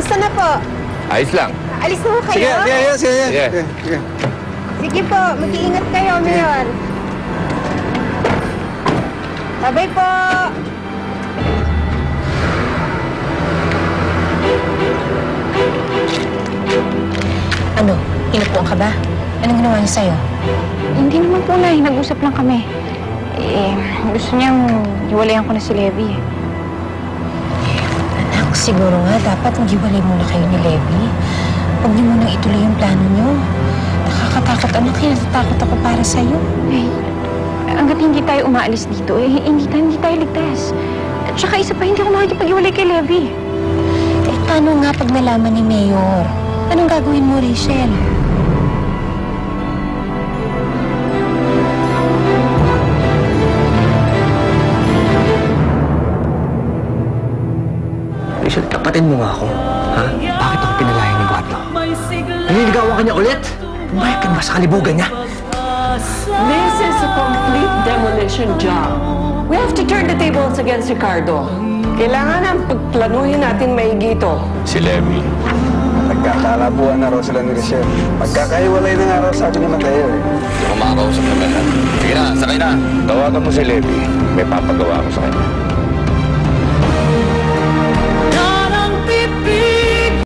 Kamusta na po? Ayos lang. Alis na ho kayo? Sige. Sige po, mag-iingat kayo, Mayor. Babay po! Ano? Inupuan ka ba? Anong ginawa niya sa'yo? Hindi naman po, Nay. Nag-usap lang kami. Gusto niyang hiwalayan ko na si Levi. Anak, siguro nga dapat maghiwalay muna kayo ni Levi. Huwag niyo munang ituloy yung plano niyo. Nakakatakot, anak. Natatakot ako para sa'yo. Nay, hanggat hindi tayo umaalis dito, hindi tayo ligtas. At saka isa pa, hindi ako makikipaghiwalay kay Levi. Paano nga pag nalaman ni Mayor? Anong gagawin mo, Rachel? Rachel, tapatin mo nga ako. Ha? Bakit ako pinalayan ni Guardo? Naniligawan ka niya ulit? Umayag ka ba sa kalibugan niya? This is a complete demolition job. We have to turn the tables against Ricardo. Kailangan ang pagplanuhin natin maigito. Si Levi. Nagkakalabuan na raw sila ni Rachel. Magkakahiwalay na nga raw sa akin ni Mateo eh. Hindi ko makakausap naman. Sige na, sakay na. Tawagan mo si Levi. May papagawa ako sa kanya.